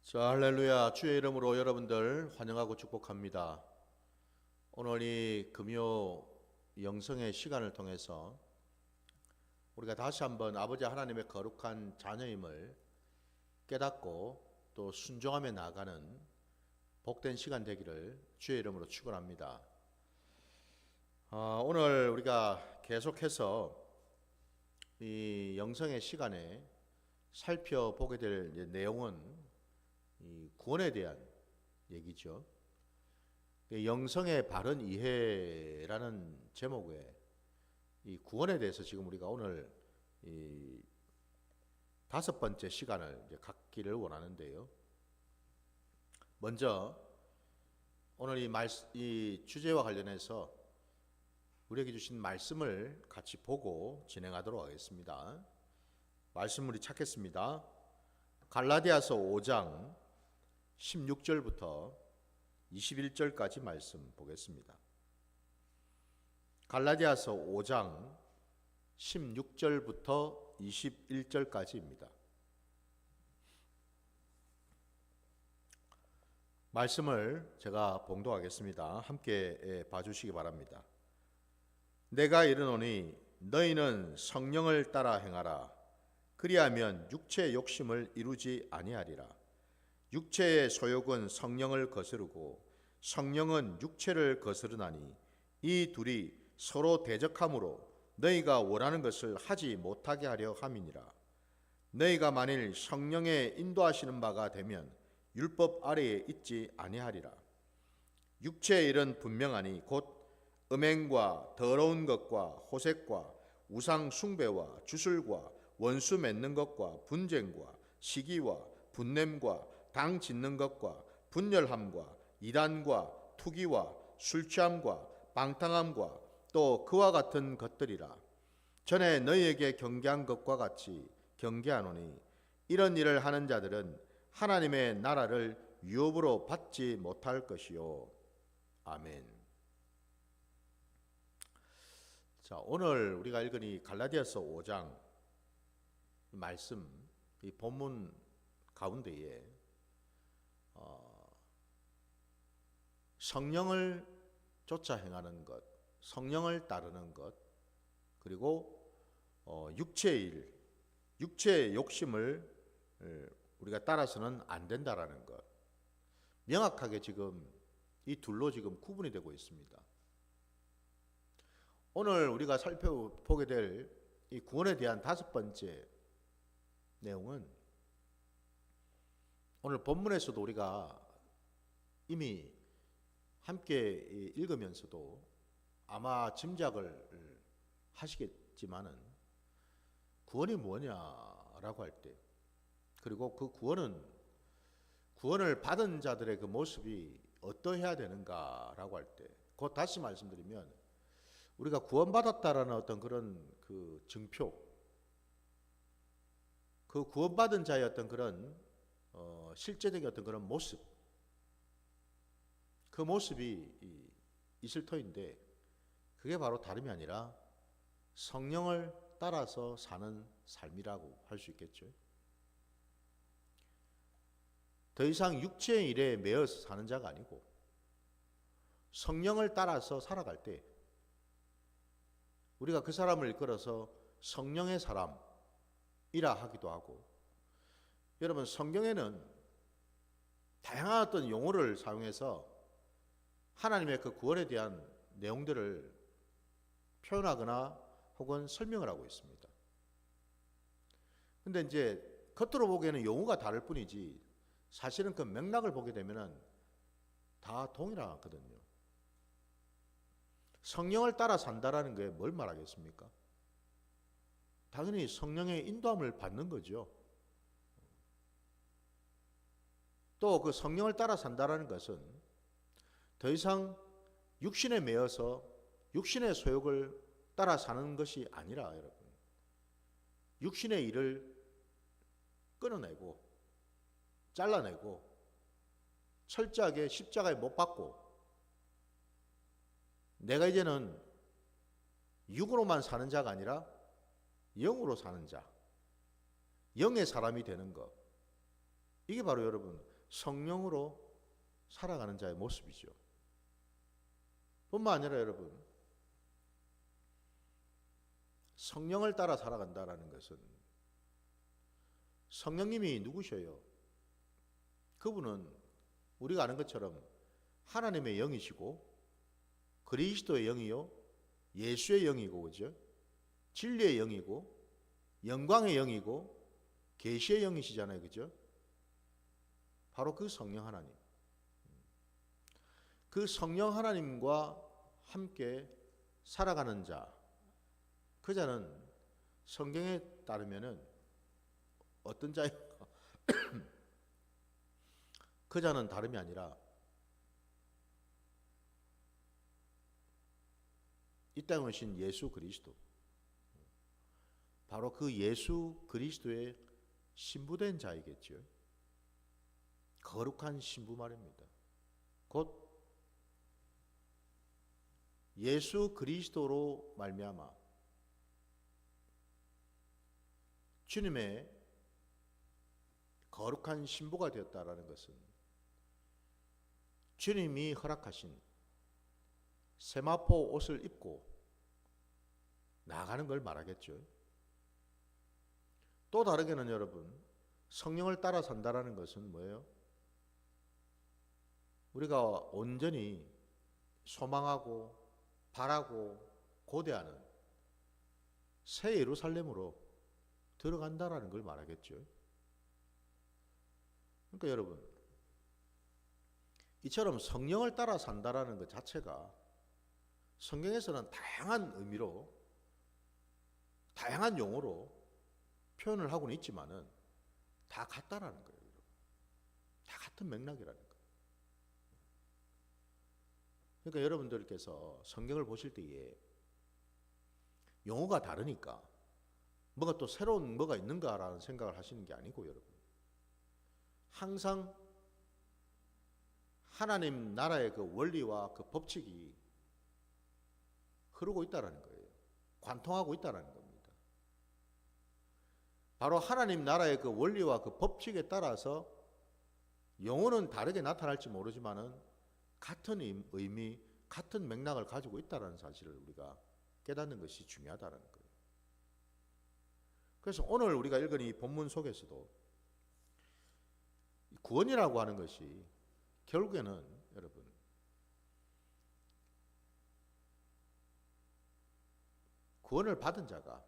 자, 할렐루야. 주의 이름으로 여러분들 환영하고 축복합니다. 오늘 이 금요 영성의 시간을 통해서 우리가 다시 한번 아버지 하나님의 거룩한 자녀임을 깨닫고 또 순종하며 나가는 복된 시간 되기를 주의 이름으로 축원합니다. 오늘 우리가 계속해서 이 영성의 시간에 살펴보게 될 내용은 이 구원에 대한 얘기죠. 영성의 바른 이해라는 제목의 이 구원에 대해서 지금 우리가 오늘 이 5번째 시간을 이제 갖기를 원하는데요. 먼저 오늘 이 주제와 관련해서 우리에게 주신 말씀을 같이 보고 진행하도록 하겠습니다. 말씀 우리 찾겠습니다. 갈라디아서 5장 16절부터 21절까지 말씀 보겠습니다. 갈라디아서 5장 16절부터 21절까지입니다. 말씀을 제가 봉독하겠습니다. 함께 봐주시기 바랍니다. 내가 이르노니 너희는 성령을 따라 행하라. 그리하면 육체의 욕심을 이루지 아니하리라. 육체의 소욕은 성령을 거스르고 성령은 육체를 거스르나니 이 둘이 서로 대적함으로 너희가 원하는 것을 하지 못하게 하려 함이니라. 너희가 만일 성령의 인도하시는 바가 되면 율법 아래에 있지 아니하리라. 육체의 일은 분명하니 곧 음행과 더러운 것과 호색과 우상 숭배와 주술과 원수 맺는 것과 분쟁과 시기와 분냄과 당 짓는 것과 분열함과 이단과 투기와 술 취함과 방탕함과 또 그와 같은 것들이라. 전에 너희에게 경계한 것과 같이 경계하노니 이런 일을 하는 자들은 하나님의 나라를 유업으로 받지 못할 것이요. 아멘. 자, 오늘 우리가 읽은 이 갈라디아서 5장 말씀, 이 본문 가운데에 성령을 쫓아 행하는 것, 성령을 따르는 것, 그리고 육체의 일, 육체의 욕심을 우리가 따라서는 안 된다라는 것, 명확하게 지금 이 둘로 지금 구분이 되고 있습니다. 오늘 우리가 살펴보게 될 이 구원에 대한 5번째 내용은 오늘 본문에서도 우리가 이미 함께 읽으면서도 아마 짐작을 하시겠지만은 구원이 뭐냐라고 할 때, 그리고 그 구원을 받은 자들의 그 모습이 어떠해야 되는가라고 할 때, 곧 다시 말씀드리면 우리가 구원받았다라는 어떤 그런 그 증표, 그 구원받은 자의 어떤 그런 실제적인 어떤 그런 모습, 그 모습이 있을 터인데 그게 바로 다름이 아니라 성령을 따라서 사는 삶이라고 할 수 있겠죠. 더 이상 육체의 일에 매여서 사는 자가 아니고 성령을 따라서 살아갈 때 우리가 그 사람을 이끌어서 성령의 사람이라 하기도 하고, 여러분 성경에는 다양한 어떤 용어를 사용해서 하나님의 그 구원에 대한 내용들을 표현하거나 혹은 설명을 하고 있습니다. 근데 이제 겉으로 보기에는 용어가 다를 뿐이지 사실은 그 맥락을 보게 되면은 다 동일하거든요. 성령을 따라 산다라는 게 뭘 말하겠습니까? 당연히 성령의 인도함을 받는 거죠. 또 그 성령을 따라 산다라는 것은 더 이상 육신에 매여서 육신의 소욕을 따라 사는 것이 아니라, 여러분, 육신의 일을 끊어내고 잘라내고 철저하게 십자가에 못 박고 내가 이제는 육으로만 사는 자가 아니라 영으로 사는 자, 영의 사람이 되는 것, 이게 바로 여러분 성령으로 살아가는 자의 모습이죠. 뿐만 아니라 여러분, 성령을 따라 살아간다라는 것은 성령님이 누구셔요? 그분은 우리가 아는 것처럼 하나님의 영이시고 그리스도의 영이요, 예수의 영이고, 그죠? 진리의 영이고, 영광의 영이고, 계시의 영이시잖아요, 그죠? 바로 그 성령 하나님. 그 성령 하나님과 함께 살아가는 자, 그 자는 성경에 따르면은 어떤 자인가? 그 자는 다름이 아니라 이 땅에 오신 예수 그리스도, 바로 그 예수 그리스도의 신부된 자이겠죠. 거룩한 신부 말입니다. 곧 예수 그리스도로 말미암아 주님의 거룩한 신부가 되었다라는 것은 주님이 허락하신 세마포 옷을 입고 나가는 걸 말하겠죠. 또 다르게는 여러분, 성령을 따라 산다라는 것은 뭐예요? 우리가 온전히 소망하고 바라고 고대하는 새 예루살렘으로 들어간다라는 걸 말하겠죠. 그러니까 여러분, 이처럼 성령을 따라 산다라는 것 자체가 성경에서는 다양한 의미로, 다양한 용어로 표현을 하고는 있지만은 다 같다라는 거예요. 다 같은 맥락이라는 거예요. 그러니까 여러분들께서 성경을 보실 때에 용어가 다르니까 뭐가 또 새로운 뭐가 있는가라는 생각을 하시는 게 아니고, 여러분, 항상 하나님 나라의 그 원리와 그 법칙이 흐르고 있다는 거예요. 관통하고 있다는 겁니다. 바로 하나님 나라의 그 원리와 그 법칙에 따라서 용어는 다르게 나타날지 모르지만은 같은 의미, 같은 맥락을 가지고 있다는 사실을 우리가 깨닫는 것이 중요하다는 거예요. 그래서 오늘 우리가 읽은 이 본문 속에서도 구원이라고 하는 것이 결국에는 여러분, 구원을 받은 자가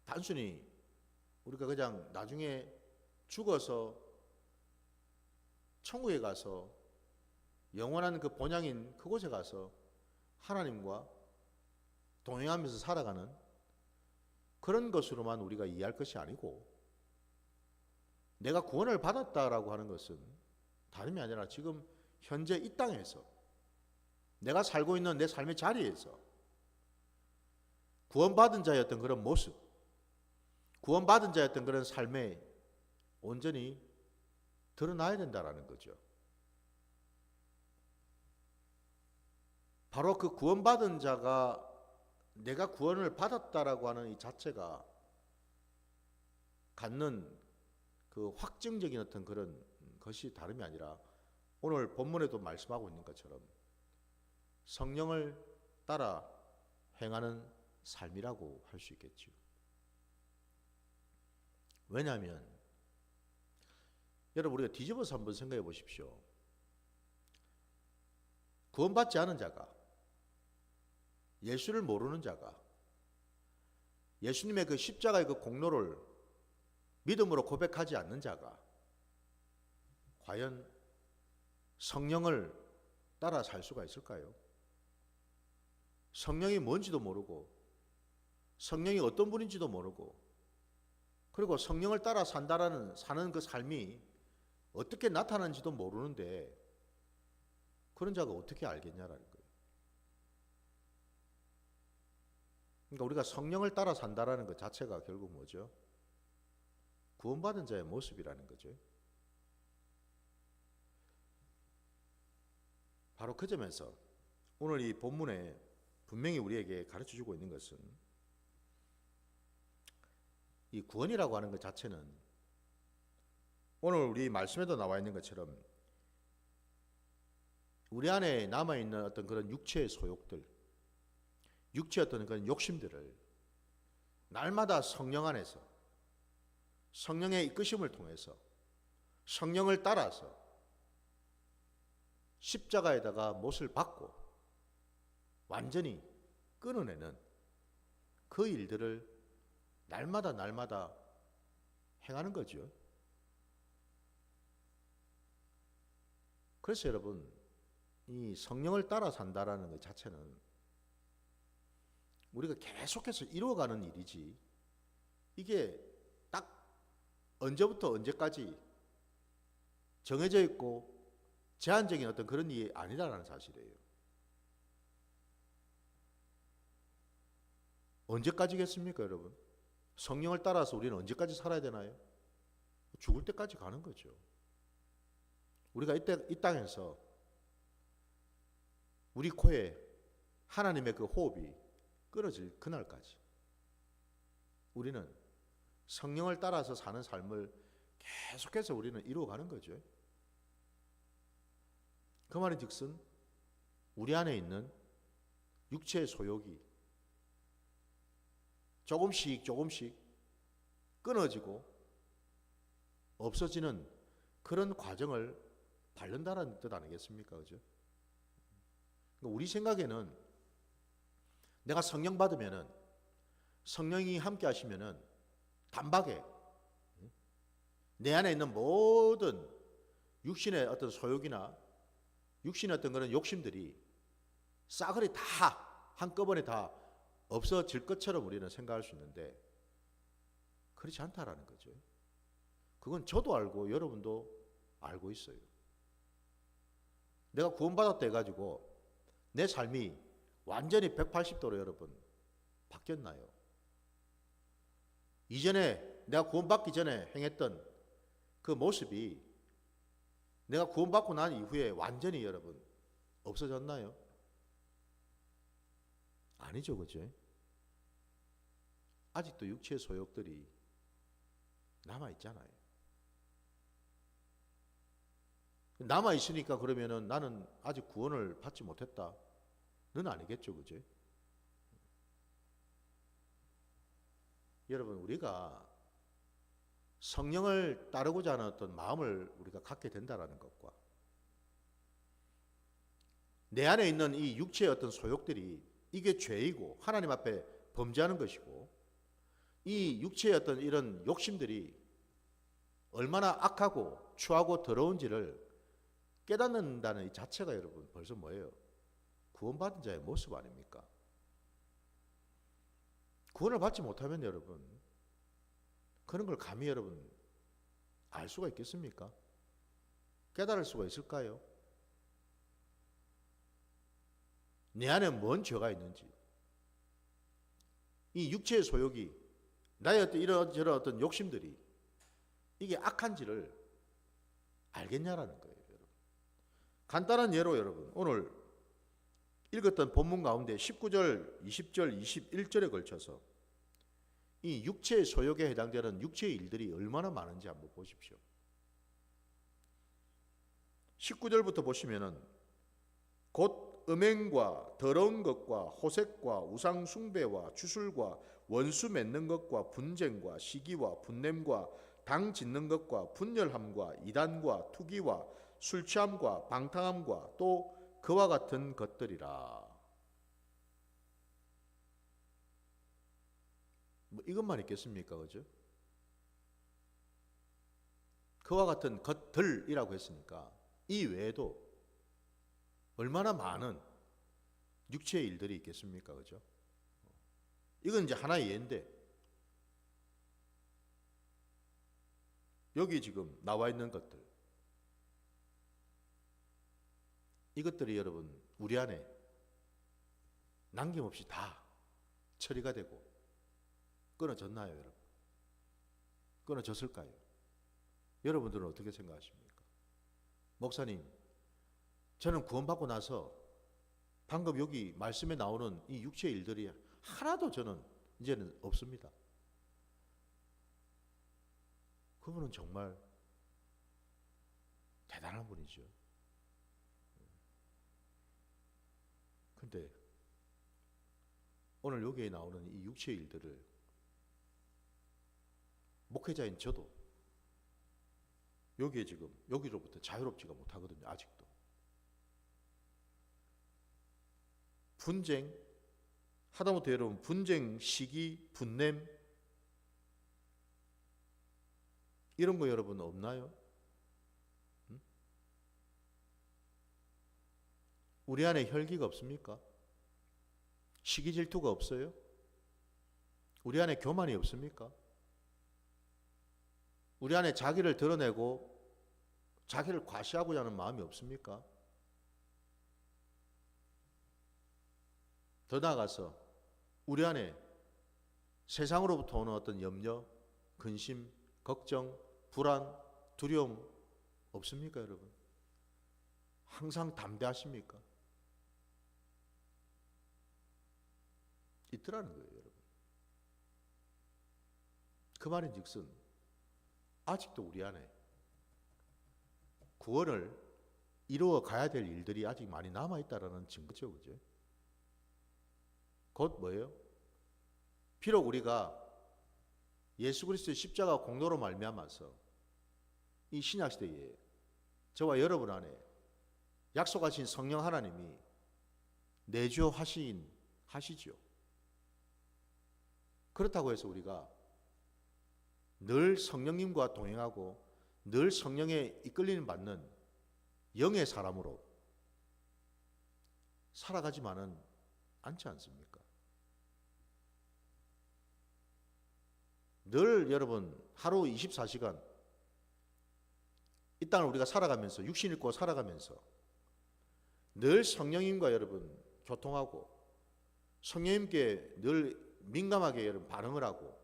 단순히 우리가 그냥 나중에 죽어서 천국에 가서 영원한 그 본향인 그곳에 가서 하나님과 동행하면서 살아가는 그런 것으로만 우리가 이해할 것이 아니고, 내가 구원을 받았다라고 하는 것은 다름이 아니라 지금 현재 이 땅에서 내가 살고 있는 내 삶의 자리에서 구원받은 자였던 그런 모습, 구원받은 자였던 그런 삶에 온전히 드러나야 된다라는 거죠. 바로 그 구원받은 자가 내가 구원을 받았다라고 하는 이 자체가 갖는 그 확증적인 어떤 그런 것이 다름이 아니라 오늘 본문에도 말씀하고 있는 것처럼 성령을 따라 행하는 삶이라고 할 수 있겠죠. 왜냐하면 여러분, 우리가 뒤집어서 한번 생각해 보십시오. 구원받지 않은 자가, 예수를 모르는 자가 예수님의 그 십자가의 그 공로를 믿음으로 고백하지 않는 자가 과연 성령을 따라 살 수가 있을까요? 성령이 뭔지도 모르고, 성령이 어떤 분인지도 모르고, 그리고 성령을 따라 사는 그 삶이 어떻게 나타나는지도 모르는데 그런 자가 어떻게 알겠냐라는 거예요. 그러니까 우리가 성령을 따라 산다라는 것 자체가 결국 뭐죠? 구원받은 자의 모습이라는 거죠. 바로 그 점에서 오늘 이 본문에 분명히 우리에게 가르쳐주고 있는 것은 이 구원이라고 하는 것 자체는 오늘 우리 말씀에도 나와 있는 것처럼 우리 안에 남아있는 어떤 그런 육체의 소욕들, 육체의 어떤 그런 욕심들을 날마다 성령 안에서 성령의 이끄심을 통해서 성령을 따라서 십자가에다가 못을 박고 완전히 끊어내는 그 일들을 날마다 행하는 거죠. 그래서 여러분, 이 성령을 따라 산다라는 것 자체는 우리가 계속해서 이루어가는 일이지, 이게 딱 언제부터 언제까지 정해져 있고 제한적인 어떤 그런 일이 아니라는 사실이에요. 언제까지겠습니까, 여러분? 성령을 따라서 우리는 언제까지 살아야 되나요? 죽을 때까지 가는 거죠. 우리가 이 땅에서 우리 코에 하나님의 그 호흡이 끊어질 그날까지 우리는 성령을 따라서 사는 삶을 계속해서 우리는 이루어가는 거죠. 그 말인즉슨 우리 안에 있는 육체의 소욕이 조금씩 끊어지고 없어지는 그런 과정을 밟는다는 뜻 아니겠습니까? 그죠? 우리 생각에는 내가 성령 받으면은, 성령이 함께 하시면은 단박에 내 안에 있는 모든 육신의 어떤 소욕이나 육신의 어떤 그런 욕심들이 싸그리 다 한꺼번에 다 없어질 것처럼 우리는 생각할 수 있는데 그렇지 않다라는 거죠. 그건 저도 알고 여러분도 알고 있어요. 내가 구원받았다 해가지고 내 삶이 완전히 180도로 여러분 바뀌었나요? 이전에 내가 구원받기 전에 행했던 그 모습이 내가 구원받고 난 이후에 완전히 여러분 없어졌나요? 아니죠, 그죠? 아직도 육체의 소욕들이 남아있잖아요. 남아있으니까 그러면은 나는 아직 구원을 받지 못했다 는 아니겠죠, 그죠? 여러분, 우리가 성령을 따르고자 하는 어떤 마음을 우리가 갖게 된다는 것과 내 안에 있는 이 육체의 어떤 소욕들이 이게 죄이고 하나님 앞에 범죄하는 것이고 이 육체의 어떤 이런 욕심들이 얼마나 악하고 추하고 더러운지를 깨닫는다는 이 자체가 여러분 벌써 뭐예요? 구원받은 자의 모습 아닙니까? 구원을 받지 못하면 여러분 그런 걸 감히 여러분 알 수가 있겠습니까? 깨달을 수가 있을까요? 내 안에 뭔 죄가 있는지, 이 육체의 소욕이 나의 어떤 이런저런 어떤 욕심들이 이게 악한지를 알겠냐라는 거예요, 여러분. 간단한 예로 여러분 오늘 읽었던 본문 가운데 19절, 20절, 21절에 걸쳐서 이 육체의 소욕에 해당되는 육체의 일들이 얼마나 많은지 한번 보십시오. 19절부터 보시면은 곧 음행과 더러운 것과 호색과 우상 숭배와 주술과 원수 맺는 것과 분쟁과 시기와 분냄과 당 짓는 것과 분열함과 이단과 투기와 술 취함과 방탕함과 또 그와 같은 것들이라. 뭐 이것만 있겠습니까? 그죠? 그와 같은 것들이라고 했으니까 이 외에도 얼마나 많은 육체의 일들이 있겠습니까? 그죠? 이건 이제 하나의 예인데 여기 지금 나와 있는 것들, 이것들이 여러분 우리 안에 남김없이 다 처리가 되고 끊어졌나요, 여러분? 끊어졌을까요? 여러분들은 어떻게 생각하십니까? 목사님, 저는 구원받고 나서 방금 여기 말씀에 나오는 이 육체의 일들이 하나도 저는 이제는 없습니다. 그분은 정말 대단한 분이죠. 근데 오늘 여기에 나오는 이 육체의 일들을 목회자인 저도 여기에 지금 여기로부터 자유롭지가 못하거든요. 아직도. 분쟁, 하다못해 여러분 분쟁, 시기, 분냄 이런 거 여러분 없나요? 응? 우리 안에 혈기가 없습니까? 시기 질투가 없어요? 우리 안에 교만이 없습니까? 우리 안에 자기를 드러내고 자기를 과시하고자 하는 마음이 없습니까? 더 나아가서 우리 안에 세상으로부터 오는 어떤 염려, 근심, 걱정, 불안, 두려움 없습니까, 여러분? 항상 담대하십니까? 있더라는 거예요, 여러분. 그 말인즉슨 아직도 우리 안에 구원을 이루어 가야 될 일들이 아직 많이 남아 있다라는 증거죠, 그죠? 곧 뭐예요? 비록 우리가 예수 그리스도의 십자가 공로로 말미암아서 이 신약 시대에 저와 여러분 안에 약속하신 성령 하나님이 하시죠. 그렇다고 해서 우리가 늘 성령님과 동행하고 늘 성령에 이끌리는 받는 영의 사람으로 살아가지만은 않지 않습니까? 늘 여러분 하루 24시간 이 땅을 우리가 살아가면서 육신 입고 살아가면서 늘 성령님과 여러분 교통하고 성령님께 늘 민감하게 여러분 반응을 하고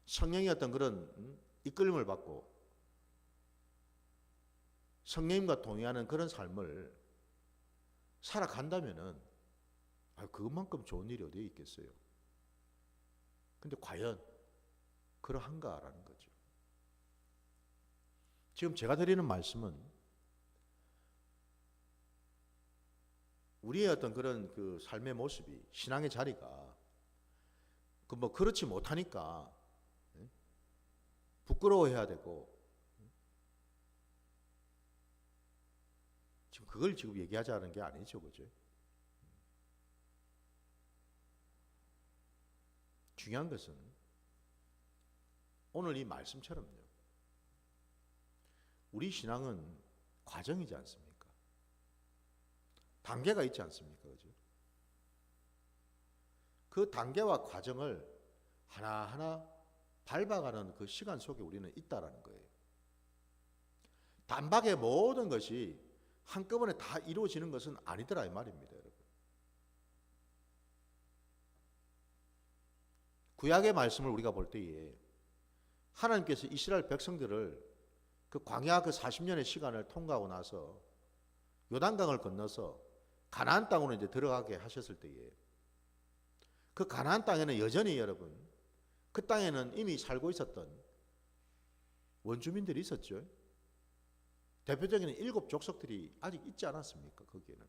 성령의 어떤 그런 이끌림을 받고 성령님과 동의하는 그런 삶을 살아간다면은 그것만큼 좋은 일이 어디에 있겠어요? 근데 과연 그러한가라는 거죠. 지금 제가 드리는 말씀은 우리의 어떤 그런 그 삶의 모습이 신앙의 자리가 그렇지 못하니까 부끄러워해야 되고 지금 그걸 지금 얘기하자는 게 아니죠, 그죠? 중요한 것은 오늘 이 말씀처럼요. 우리 신앙은 과정이지 않습니까? 단계가 있지 않습니까? 그죠? 그 단계와 과정을 하나하나 밟아가는 그 시간 속에 우리는 있다라는 거예요. 단박에 모든 것이 한꺼번에 다 이루어지는 것은 아니더라 이 말입니다, 여러분. 구약의 말씀을 우리가 볼 때에 하나님께서 이스라엘 백성들을 그 광야 그 40년의 시간을 통과하고 나서 요단강을 건너서 가나안 땅으로 이제 들어가게 하셨을 때에 그 가나안 땅에는 여전히 여러분 그 땅에는 이미 살고 있었던 원주민들이 있었죠. 대표적인 7 족속들이 아직 있지 않았습니까? 거기에는.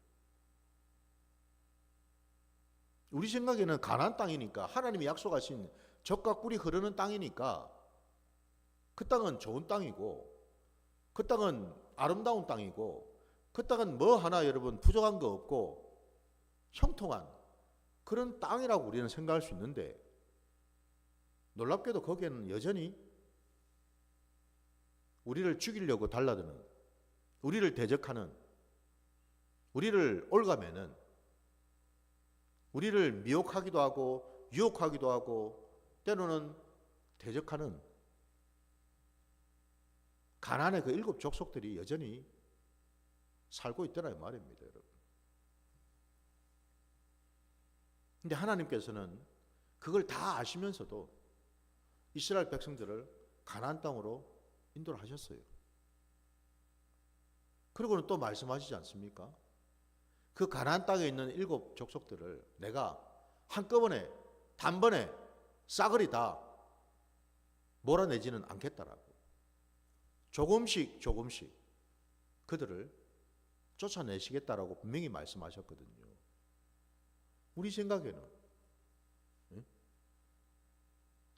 우리 생각에는 가나안 땅이니까 하나님이 약속하신 젖과 꿀이 흐르는 땅이니까 그 땅은 좋은 땅이고 그 땅은 아름다운 땅이고 그 땅은 뭐 하나 여러분 부족한 거 없고 형통한 그런 땅이라고 우리는 생각할 수 있는데 놀랍게도 거기에는 여전히 우리를 죽이려고 달라드는 우리를 대적하는 우리를 올가매는 우리를 미혹하기도 하고 유혹하기도 하고 때로는 대적하는 가나안의 그 7 족속들이 여전히 살고 있더라 이 말입니다, 여러분. 근데 하나님께서는 그걸 다 아시면서도 이스라엘 백성들을 가나안 땅으로 인도를 하셨어요. 그리고는 또 말씀하시지 않습니까? 그 가나안 땅에 있는 7 족속들을 내가 한꺼번에 단번에 싸그리 다 몰아내지는 않겠다라고. 조금씩 그들을 쫓아내시겠다라고 분명히 말씀하셨거든요. 우리 생각에는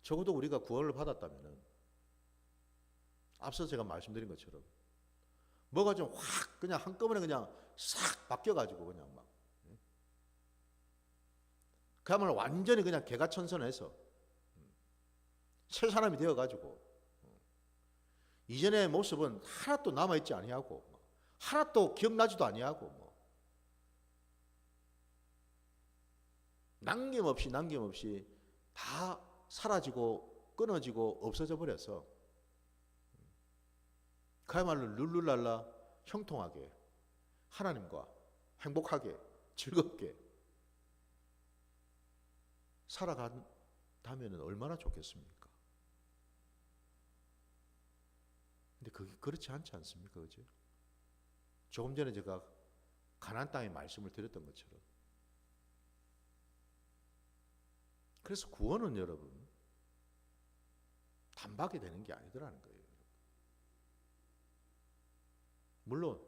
적어도 우리가 구원을 받았다면 앞서 제가 말씀드린 것처럼 뭐가 좀 확 그냥 한꺼번에 그냥 싹 바뀌어가지고 그냥 막 그야말로 완전히 그냥 개가천선해서 새 사람이 되어가지고 이전의 모습은 하나도 남아있지 아니하고 하나도 기억나지도 아니하고 남김없이 다 사라지고 끊어지고 없어져 버려서 그야말로 룰루랄라 형통하게 하나님과 행복하게 즐겁게 살아간다면 얼마나 좋겠습니까? 근데 그게 그렇지 않지 않습니까? 그죠? 조금 전에 제가 가나안 땅의 말씀을 드렸던 것처럼 그래서 구원은 여러분 단박에 되는 게 아니더라는 거예요. 물론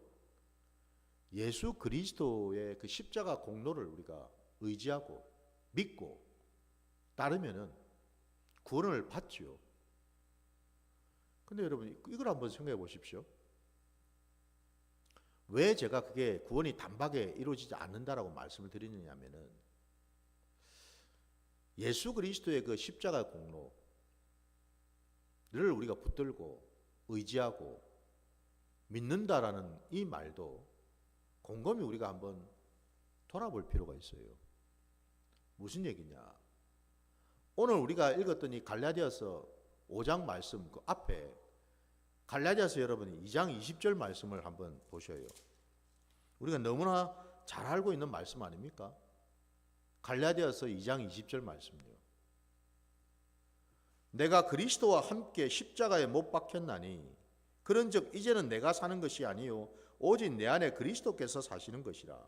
예수 그리스도의 그 십자가 공로를 우리가 의지하고 믿고 따르면은 구원을 받지요. 근데 여러분 이걸 한번 생각해 보십시오. 왜 제가 그게 구원이 단박에 이루어지지 않는다라고 말씀을 드리느냐면은 예수 그리스도의 그 십자가 공로를 우리가 붙들고 의지하고 믿는다라는 이 말도 곰곰이 우리가 한번 돌아볼 필요가 있어요. 무슨 얘기냐? 오늘 우리가 읽었던 이 갈라디아서 5장 말씀 그 앞에 갈라디아서 여러분이 2장 20절 말씀을 한번 보셔요. 우리가 너무나 잘 알고 있는 말씀 아닙니까? 갈라디아서 2장 20절 말씀이요. 내가 그리스도와 함께 십자가에 못 박혔나니 그런즉 이제는 내가 사는 것이 아니요 오직 내 안에 그리스도께서 사시는 것이라.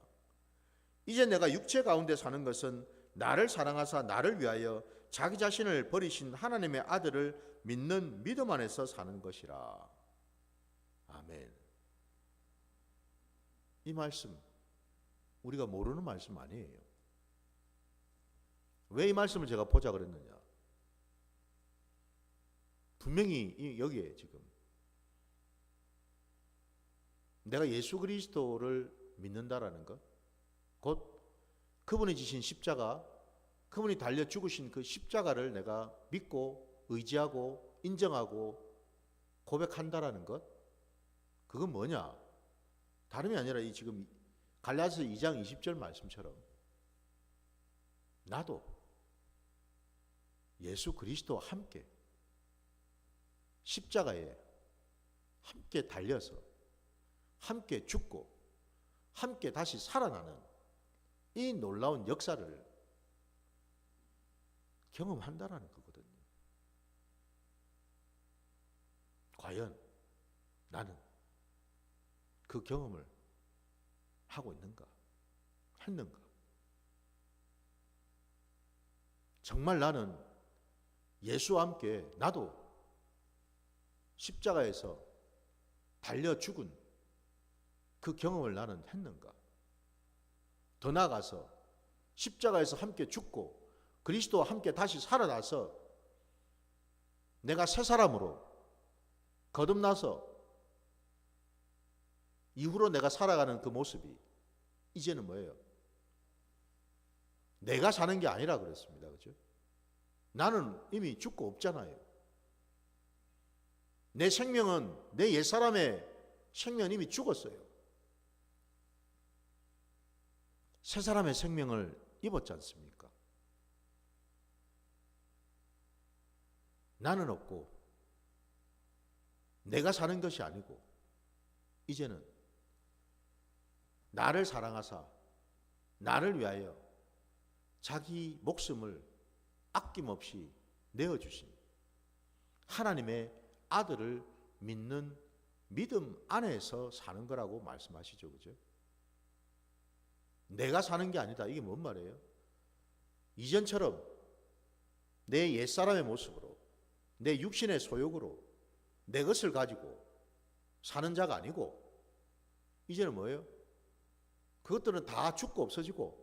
이제 내가 육체 가운데 사는 것은 나를 사랑하사 나를 위하여 자기 자신을 버리신 하나님의 아들을 믿는 믿음 안에서 사는 것이라. 아멘. 이 말씀 우리가 모르는 말씀 아니에요. 왜 이 말씀을 제가 보자 그랬느냐? 분명히 여기에 지금 내가 예수 그리스도를 믿는다라는 것, 곧 그분이 지신 십자가, 그분이 달려 죽으신 그 십자가를 내가 믿고 의지하고 인정하고 고백한다라는 것, 그건 뭐냐? 다름이 아니라 이 지금 갈라디아서 2장 20절 말씀처럼 나도 예수 그리스도와 함께 십자가에 함께 달려서 함께 죽고 함께 다시 살아나는 이 놀라운 역사를 경험한다라는 거거든요. 과연 나는 그 경험을 하고 있는가? 했는가? 정말 나는 예수와 함께 나도 십자가에서 달려 죽은 그 경험을 나는 했는가? 더 나아가서 십자가에서 함께 죽고 그리스도와 함께 다시 살아나서 내가 새 사람으로 거듭나서 이후로 내가 살아가는 그 모습이 이제는 뭐예요? 내가 사는 게 아니라 그랬습니다. 그렇죠? 나는 이미 죽고 없잖아요. 내 생명은 내 옛사람의 생명은 이미 죽었어요. 새 사람의 생명을 입었지 않습니까? 나는 없고 내가 사는 것이 아니고 이제는 나를 사랑하사 나를 위하여 자기 목숨을 아낌없이 내어주신 하나님의 아들을 믿는 믿음 안에서 사는 거라고 말씀하시죠. 그죠? 내가 사는 게 아니다. 이게 뭔 말이에요? 이전처럼 내 옛사람의 모습으로 내 육신의 소욕으로 내 것을 가지고 사는 자가 아니고 이제는 뭐예요? 그것들은 다 죽고 없어지고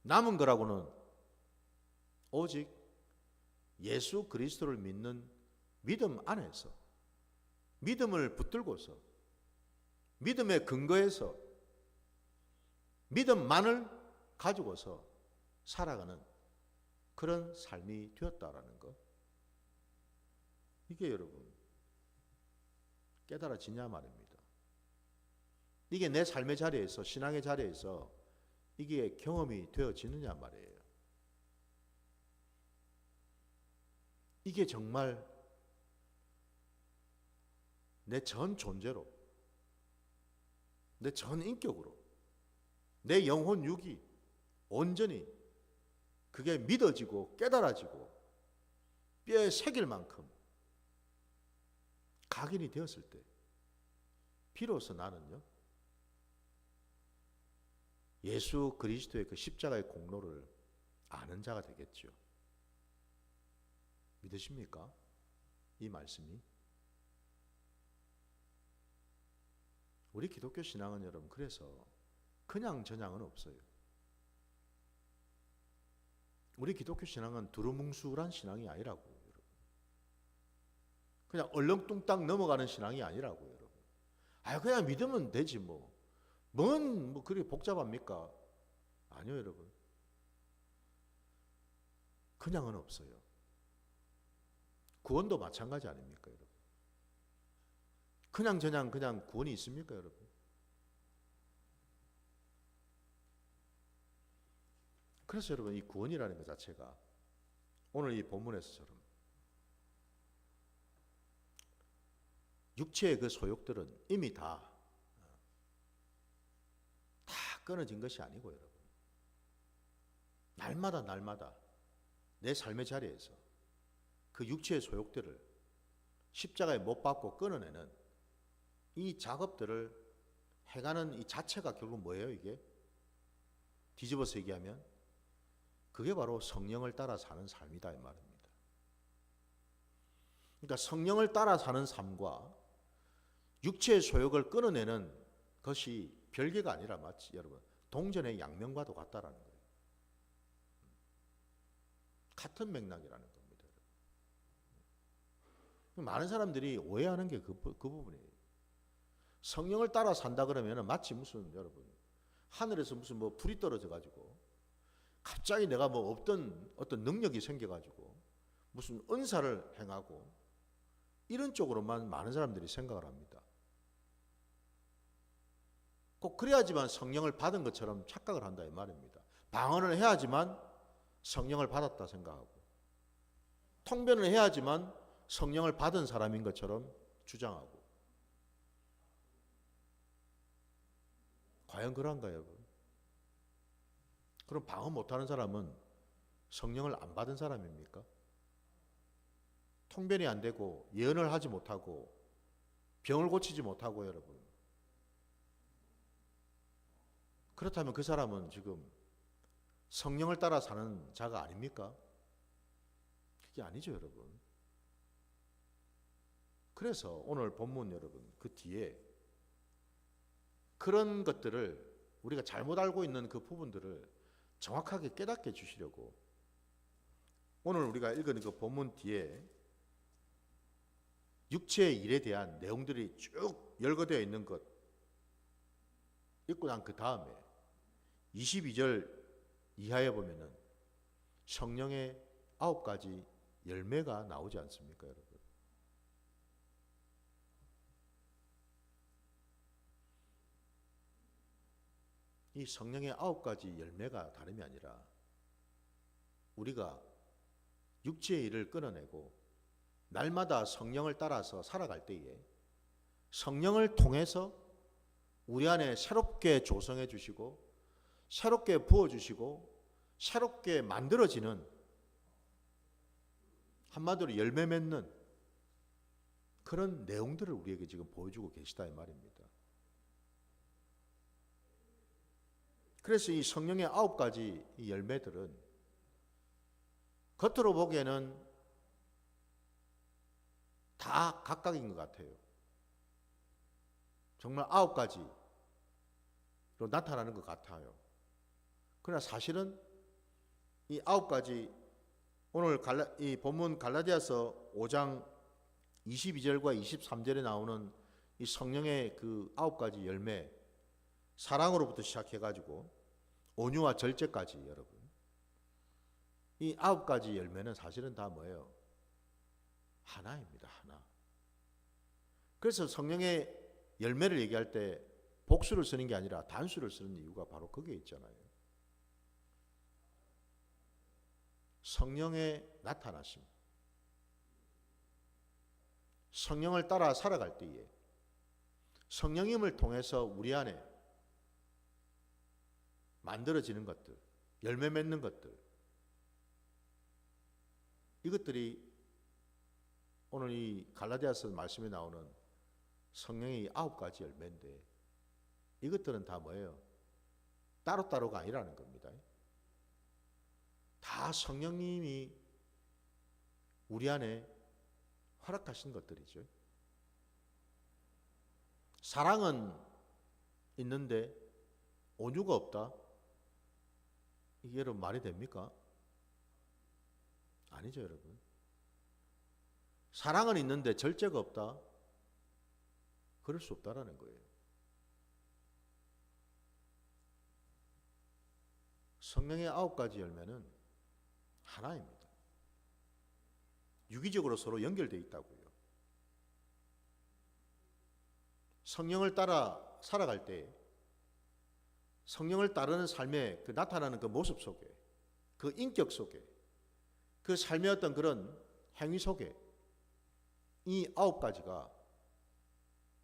남은 거라고는 오직 예수 그리스도를 믿는 믿음 안에서, 믿음을 붙들고서, 믿음의 근거에서, 믿음만을 가지고서 살아가는 그런 삶이 되었다라는 것. 이게 여러분 깨달아지냐 말입니다. 이게 내 삶의 자리에서, 신앙의 자리에서 이게 경험이 되어지느냐 말이에요. 이게 정말 내 전 존재로, 내 전 인격으로, 내 영혼 육이 온전히 그게 믿어지고 깨달아지고 뼈에 새길 만큼 각인이 되었을 때 비로소 나는요 예수 그리스도의 그 십자가의 공로를 아는 자가 되겠죠. 믿으십니까? 이 말씀이? 우리 기독교 신앙은 여러분 그래서 그냥 저냥은 없어요. 우리 기독교 신앙은 두루뭉술한 신앙이 아니라고요, 여러분. 그냥 얼렁뚱땅 넘어가는 신앙이 아니라고요, 여러분. 그냥 믿으면 되지 뭐. 뭔 그렇게 복잡합니까? 아니요, 여러분. 그냥은 없어요. 구원도 마찬가지 아닙니까, 여러분? 그냥 저냥 그냥 구원이 있습니까, 여러분? 그래서 여러분 이 구원이라는 것 자체가 오늘 이 본문에서처럼 육체의 그 소욕들은 이미 다 끊어진 것이 아니고 여러분 날마다 내 삶의 자리에서 그 육체의 소욕들을 십자가에 못 박고 끊어내는 이 작업들을 해가는 이 자체가 결국 뭐예요? 이게 뒤집어서 얘기하면 그게 바로 성령을 따라 사는 삶이다 이 말입니다. 그러니까 성령을 따라 사는 삶과 육체의 소욕을 끊어내는 것이 별개가 아니라 마치 여러분 동전의 양면과도 같다라는 거예요. 같은 맥락이라는 겁니다. 많은 사람들이 오해하는 게 그 부분이에요. 성령을 따라 산다 그러면 마치 무슨 여러분 하늘에서 무슨 뭐 불이 떨어져 가지고 갑자기 내가 뭐 없던 어떤 능력이 생겨 가지고 무슨 은사를 행하고 이런 쪽으로만 많은 사람들이 생각을 합니다. 꼭 그래야지만 성령을 받은 것처럼 착각을 한다 이 말입니다. 방언을 해야지만 성령을 받았다 생각하고 통변을 해야지만 성령을 받은 사람인 것처럼 주장하고 과연 그런가요, 여러분? 그럼 방언 못하는 사람은 성령을 안 받은 사람입니까? 통변이 안 되고 예언을 하지 못하고 병을 고치지 못하고 여러분 그렇다면 그 사람은 지금 성령을 따라 사는 자가 아닙니까? 그게 아니죠, 여러분. 그래서 오늘 본문 여러분 그 뒤에 그런 것들을 우리가 잘못 알고 있는 그 부분들을 정확하게 깨닫게 해주시려고 오늘 우리가 읽은 그 본문 뒤에 육체의 일에 대한 내용들이 쭉 열거되어 있는 것 읽고 난 그 다음에 22절 이하에 보면은 성령의 9가지 열매가 나오지 않습니까, 여러분? 이 성령의 9가지 열매가 다름이 아니라 우리가 육체의 일을 끊어내고 날마다 성령을 따라서 살아갈 때에 성령을 통해서 우리 안에 새롭게 조성해 주시고 새롭게 부어주시고 새롭게 만들어지는 한마디로 열매 맺는 그런 내용들을 우리에게 지금 보여주고 계시다 이 말입니다. 그래서 이 성령의 9가지 이 열매들은 겉으로 보기에는 다 각각인 것 같아요. 정말 9가지로 나타나는 것 같아요. 그러나 사실은 이 9가지, 오늘 이 본문 갈라디아서 5장 22절과 23절에 나오는 이 성령의 그 9가지 열매, 사랑으로부터 시작해가지고 온유와 절제까지, 여러분, 이 9가지 열매는 사실은 다 뭐예요? 하나입니다. 하나. 그래서 성령의 열매를 얘기할 때 복수를 쓰는 게 아니라 단수를 쓰는 이유가 바로 거기에 있잖아요. 성령의 나타나심, 성령을 따라 살아갈 때에 성령님을 통해서 우리 안에 만들어지는 것들, 열매 맺는 것들, 이것들이 오늘 이 갈라디아서 말씀에 나오는 성령의 9가지 열매인데, 이것들은 다 뭐예요? 따로따로가 아니라는 겁니다. 다 성령님이 우리 안에 허락하신 것들이죠. 사랑은 있는데 온유가 없다? 이게 여러분 말이 됩니까? 아니죠, 여러분. 사랑은 있는데 절제가 없다? 그럴 수 없다라는 거예요. 성령의 9가지 열매는 하나입니다. 유기적으로 서로 연결되어 있다고요. 성령을 따라 살아갈 때 성령을 따르는 삶에 그 나타나는 그 모습 속에, 그 인격 속에, 그 삶의 어떤 그런 행위 속에 이 9가지가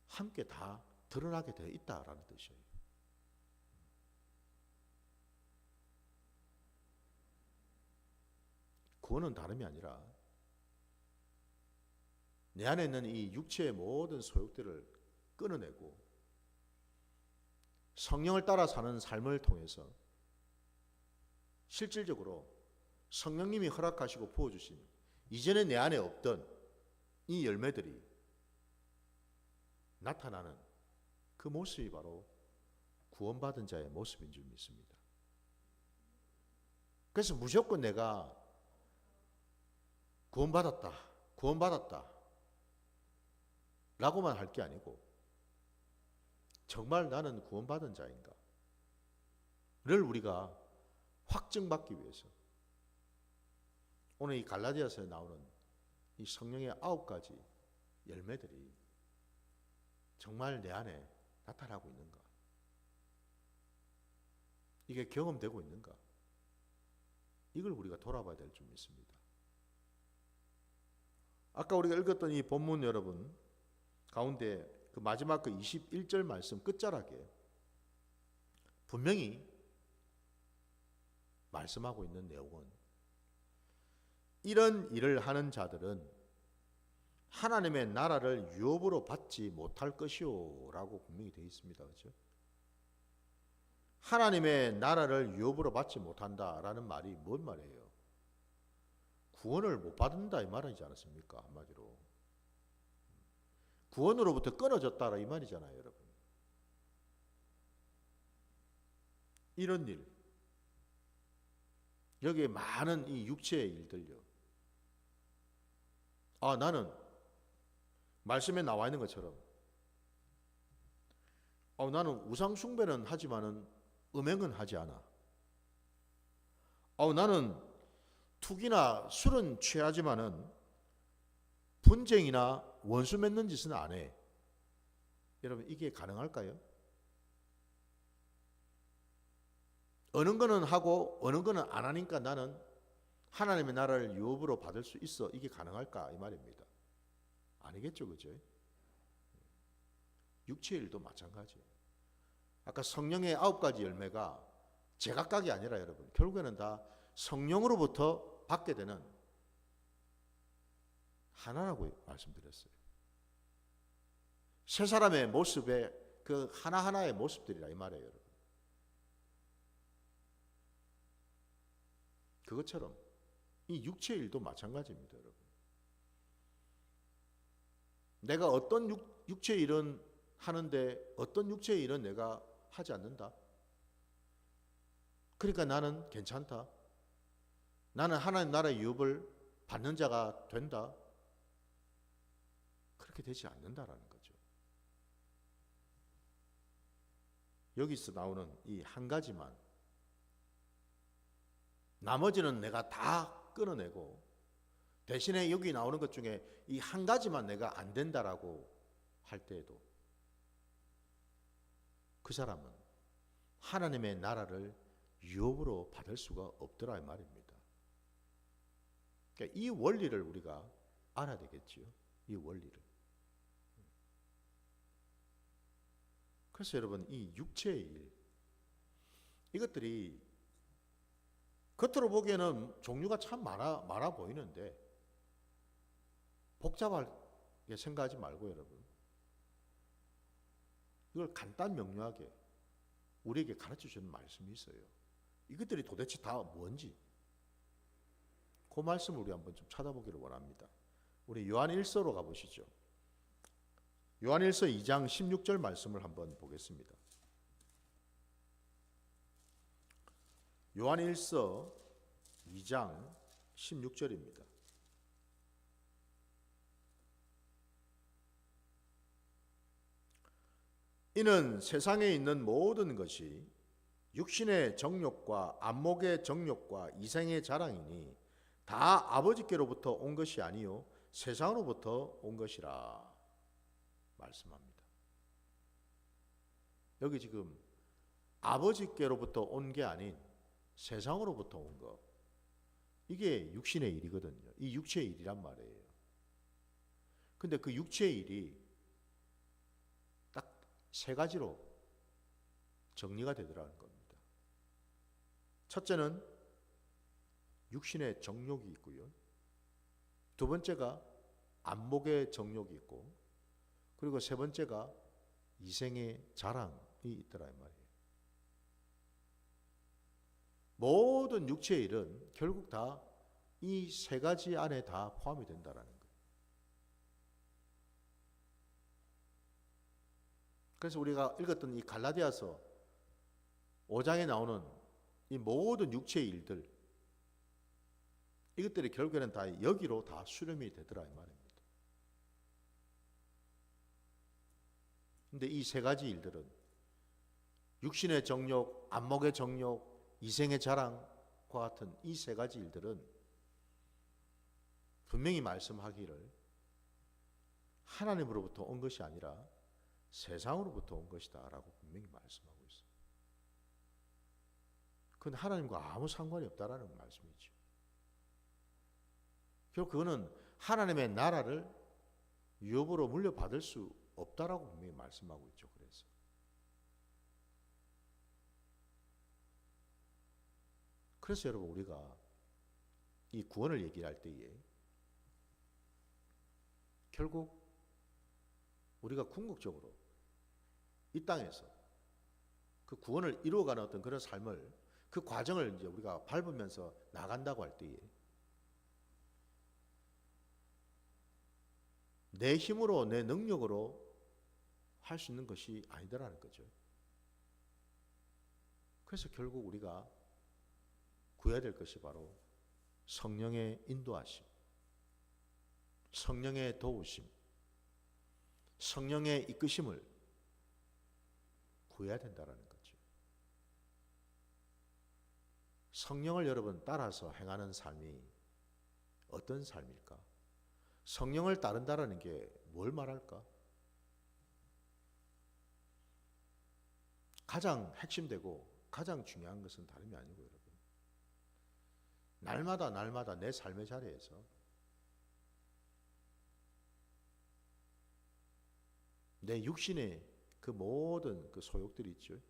함께 다 드러나게 되어 있다라는 뜻이에요. 구원은 다름이 아니라 내 안에 있는 이 육체의 모든 소욕들을 끊어내고 성령을 따라 사는 삶을 통해서 실질적으로 성령님이 허락하시고 부어주신 이전에 내 안에 없던 이 열매들이 나타나는 그 모습이 바로 구원받은 자의 모습인 줄 믿습니다. 그래서 무조건 내가 구원받았다 라고만 할 게 아니고, 정말 나는 구원받은 자인가 를 우리가 확증받기 위해서 오늘 이 갈라디아서에 나오는 이 성령의 9가지 열매들이 정말 내 안에 나타나고 있는가, 이게 경험되고 있는가, 이걸 우리가 돌아봐야 될 줄 믿습니다. 아까 우리가 읽었던 이 본문 여러분 가운데 그 마지막 그 21절 말씀 끝자락에 분명히 말씀하고 있는 내용은, 이런 일을 하는 자들은 하나님의 나라를 유업으로 받지 못할 것이요 라고 분명히 되어 있습니다. 그렇죠? 하나님의 나라를 유업으로 받지 못한다라는 말이 뭔 말이에요? 구원을 못 받는다 이 말이지 않습니까? 한마디로 구원으로부터 끊어졌다라 이 말이잖아요, 여러분. 이런 일, 여기에 많은 이 육체의 일들요. 나는 말씀에 나와 있는 것처럼 나는 우상 숭배는 하지만은 음행은 하지 않아. 나는 투기나 술은 취하지만은 분쟁이나 원수 맺는 짓은 안 해. 여러분, 이게 가능할까요? 어느 거는 하고 어느 거는 안 하니까 나는 하나님의 나라를 유업으로 받을 수 있어. 이게 가능할까? 이 말입니다. 아니겠죠, 그죠? 육체의 일도 마찬가지예요. 아까 성령의 9가지 열매가 제각각이 아니라 여러분, 결국에는 다 성령으로부터 받게 되는 하나라고 말씀드렸어요. 세 사람의 모습의 그 하나하나의 모습들이라 이 말이에요, 여러분. 그것처럼 이 육체의 일도 마찬가지입니다, 여러분. 내가 어떤 육체의 일은 하는데 어떤 육체의 일은 내가 하지 않는다. 그러니까 나는 괜찮다. 나는 하나님 나라의 유업을 받는 자가 된다. 그렇게 되지 않는다라는 거죠. 여기서 나오는 이 한 가지만, 나머지는 내가 다 끊어내고 대신에 여기 나오는 것 중에 이 한 가지만 내가 안 된다라고 할 때에도 그 사람은 하나님의 나라를 유업으로 받을 수가 없더라 이 말입니다. 그러니까 이 원리를 우리가 알아야 되겠지요. 이 원리를. 그래서 여러분, 이 육체의 일, 이것들이 겉으로 보기에는 종류가 참 많아 보이는데 복잡하게 생각하지 말고 여러분, 이걸 간단 명료하게 우리에게 가르쳐 주는 말씀이 있어요. 이것들이 도대체 다 뭔지 그 말씀을 우리 한번 좀 찾아보기를 원합니다. 우리 요한일서로 가보시죠. 요한일서 2장 16절 말씀을 한번 보겠습니다. 요한일서 2장 16절입니다. 이는 세상에 있는 모든 것이 육신의 정욕과 안목의 정욕과 이생의 자랑이니 다 아버지께로부터 온 것이 아니요 세상으로부터 온 것이라 말씀합니다. 여기 지금 아버지께로부터 온 게 아닌 세상으로부터 온 것, 이게 육신의 일이거든요. 이 육체의 일이란 말이에요. 근데 그 육체의 일이 딱 세 가지로 정리가 되더라는 겁니다. 첫째는 육신의 정욕이 있고요. 두 번째가 안목의 정욕이 있고, 그리고 세 번째가 이생의 자랑이 있더라 이 말이에요. 모든 육체의 일은 결국 다 이 세 가지 안에 다 포함이 된다라는 거예요. 그래서 우리가 읽었던 이 갈라디아서 5장에 나오는 이 모든 육체의 일들, 이것들이 결국에는 다 여기로 다 수렴이 되더라 이 말입니다. 근데 이 세 가지 일들은 육신의 정욕, 안목의 정욕, 이생의 자랑과 같은 이 세 가지 일들은 분명히 말씀하기를 하나님으로부터 온 것이 아니라 세상으로부터 온 것이다 라고 분명히 말씀하고 있어요. 그건 하나님과 아무 상관이 없다라는 말씀이죠. 결국 그거는 하나님의 나라를 유업으로 물려받을 수 없다라고 분명히 말씀하고 있죠. 그래서 여러분, 우리가 이 구원을 얘기할 때에 결국 우리가 궁극적으로 이 땅에서 그 구원을 이루어가는 어떤 그런 삶을, 그 과정을 이제 우리가 밟으면서 나간다고 할 때에 내 힘으로, 내 능력으로 할 수 있는 것이 아니더라는 거죠. 그래서 결국 우리가 구해야 될 것이 바로 성령의 인도하심, 성령의 도우심, 성령의 이끄심을 구해야 된다는 거죠. 성령을 여러분 따라서 행하는 삶이 어떤 삶일까? 성령을 따른다는 게 뭘 말할까? 가장 핵심되고 가장 중요한 것은 다름이 아니고 여러분, 날마다 내 삶의 자리에서 내 육신의 그 모든 그 소욕들이 있죠.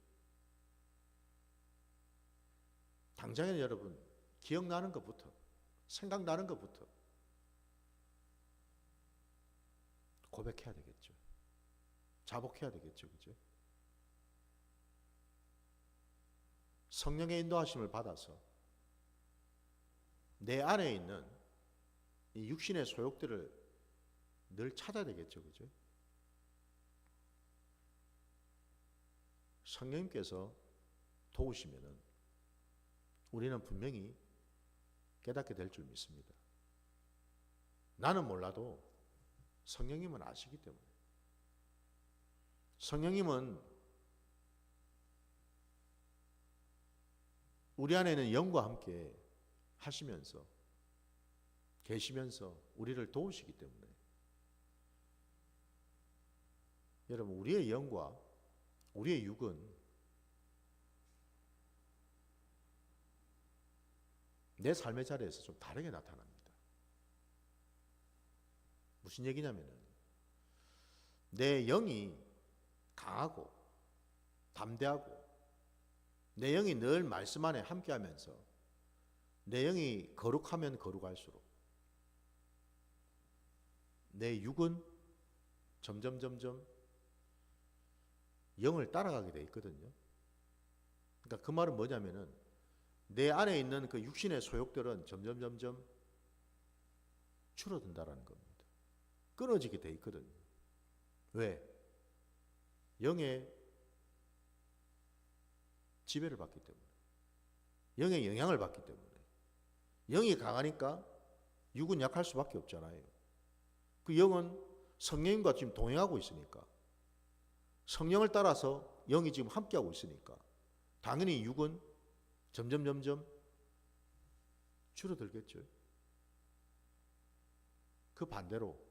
당장에는 여러분 기억나는 것부터, 생각나는 것부터 고백해야 되겠죠. 자복해야 되겠죠. 그죠? 성령의 인도하심을 받아서 내 안에 있는 이 육신의 소욕들을 늘 찾아야 되겠죠. 그죠? 성령님께서 도우시면은 우리는 분명히 깨닫게 될 줄 믿습니다. 나는 몰라도 성령님은 아시기 때문에. 성령님은 우리 안에는 영과 함께 하시면서 계시면서 우리를 도우시기 때문에 여러분, 우리의 영과 우리의 육은 내 삶의 자리에서 좀 다르게 나타납니다. 무슨 얘기냐면은 내 영이 강하고 담대하고 내 영이 늘 말씀 안에 함께하면서 내 영이 거룩하면 거룩할수록 내 육은 점점 영을 따라가게 돼 있거든요. 그러니까 그 말은 뭐냐면은 내 안에 있는 그 육신의 소욕들은 점점 줄어든다라는 겁니다. 끊어지게 돼 있거든요. 왜? 영의 지배를 받기 때문에, 영의 영향을 받기 때문에. 영이 강하니까 육은 약할 수밖에 없잖아요. 그 영은 성령님과 지금 동행하고 있으니까, 성령을 따라서 영이 지금 함께하고 있으니까 당연히 육은 점점 줄어들겠죠. 그 반대로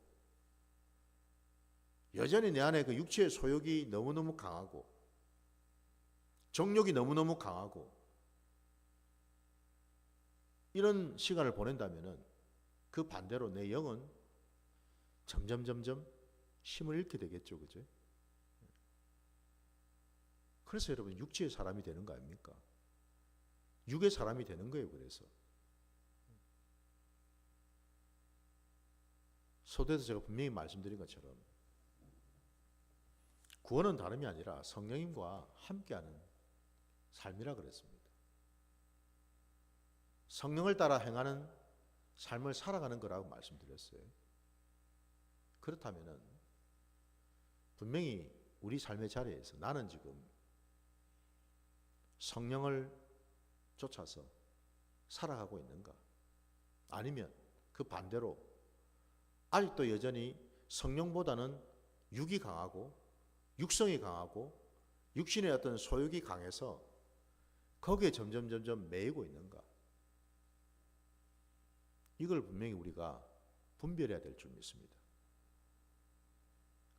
여전히 내 안에 그 육체의 소욕이 너무너무 강하고 정욕이 너무너무 강하고 이런 시간을 보낸다면은 그 반대로 내 영은 점점 힘을 잃게 되겠죠. 그죠? 그래서 여러분 육체의 사람이 되는 거 아닙니까? 육의 사람이 되는 거예요. 그래서 서두에서 제가 분명히 말씀드린 것처럼 구원은 다름이 아니라 성령님과 함께하는 삶이라 그랬습니다. 성령을 따라 행하는 삶을 살아가는 거라고 말씀드렸어요. 그렇다면은 분명히 우리 삶의 자리에서 나는 지금 성령을 쫓아서 살아가고 있는가? 아니면 그 반대로 아직도 여전히 성령보다는 육이 강하고 육성이 강하고 육신의 어떤 소욕이 강해서 거기에 점점 매이고 있는가? 이걸 분명히 우리가 분별해야 될 줄 믿습니다.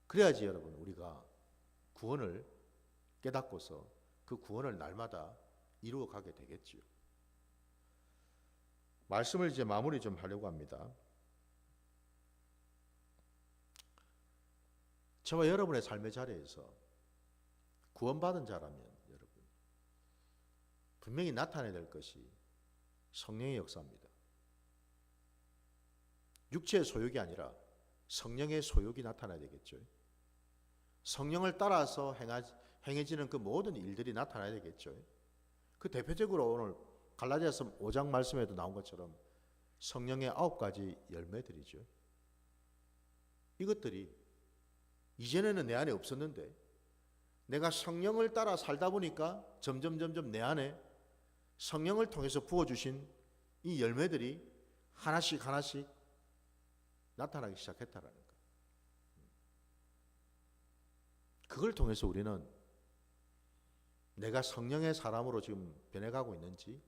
그래야지 여러분 우리가 구원을 깨닫고서 그 구원을 날마다 이루어가게 되겠지요. 말씀을 이제 마무리 좀 하려고 합니다. 저와 여러분의 삶의 자리에서 구원받은 자라면 여러분 분명히 나타내야 될 것이 성령의 역사입니다. 육체의 소욕이 아니라 성령의 소욕이 나타나야 되겠죠. 성령을 따라서 행해지는 그 모든 일들이 나타나야 되겠죠. 그 대표적으로 오늘 갈라디아서 5장 말씀에도 나온 것처럼 성령의 9가지 열매들이죠. 이것들이 이전에는 내 안에 없었는데 내가 성령을 따라 살다 보니까 점점 내 안에 성령을 통해서 부어주신 이 열매들이 하나씩 나타나기 시작했다라는 거예요. 그걸 통해서 우리는 내가 성령의 사람으로 지금 변해가고 있는지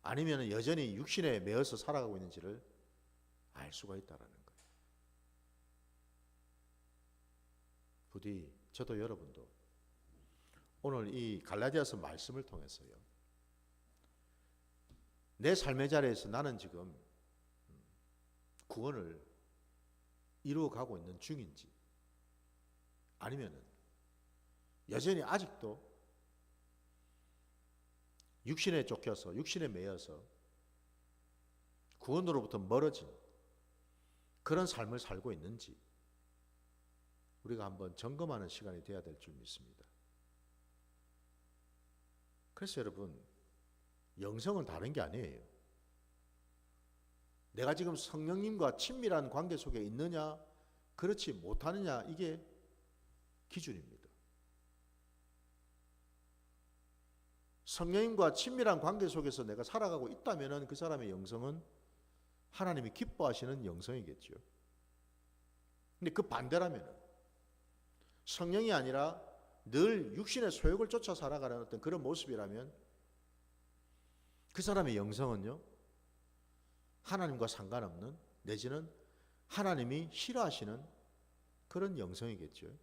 아니면 여전히 육신에 매여서 살아가고 있는지를 알 수가 있다라는 거예요. 부디 저도 여러분도 오늘 이 갈라디아서 말씀을 통해서요. 내 삶의 자리에서 나는 지금 구원을 이루어가고 있는 중인지 아니면은 여전히 아직도 육신에 쫓겨서 육신에 매여서 구원으로부터 멀어진 그런 삶을 살고 있는지 우리가 한번 점검하는 시간이 되어야 될 줄 믿습니다. 그래서 여러분 영성은 다른 게 아니에요. 내가 지금 성령님과 친밀한 관계 속에 있느냐 그렇지 못하느냐 이게 기준입니다. 성령님과 친밀한 관계 속에서 내가 살아가고 있다면 그 사람의 영성은 하나님이 기뻐하시는 영성이겠죠. 근데 그 반대라면 성령이 아니라 늘 육신의 소욕을 쫓아 살아가는 어떤 그런 모습이라면 그 사람의 영성은요, 하나님과 상관없는, 내지는 하나님이 싫어하시는 그런 영성이겠죠.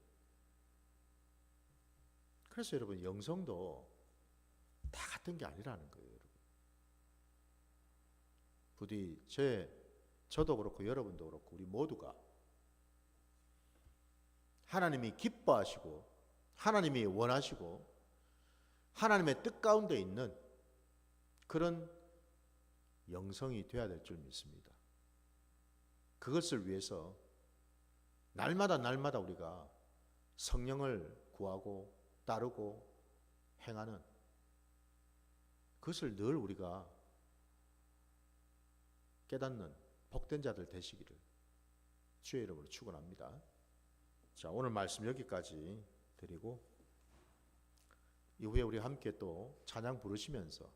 그래서 여러분, 영성도 다 같은 게 아니라는 거예요, 여러분. 부디 저도 그렇고 여러분도 그렇고 우리 모두가 하나님이 기뻐하시고 하나님이 원하시고 하나님의 뜻 가운데 있는 그런 영성이 되어야 될 줄 믿습니다. 그것을 위해서 날마다 우리가 성령을 구하고 따르고 행하는 그것을 늘 우리가 깨닫는 복된 자들 되시기를 주의 이름으로 축원합니다. 자, 오늘 말씀 여기까지 드리고 이후에 우리 함께 또 찬양 부르시면서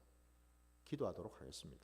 기도하도록 하겠습니다.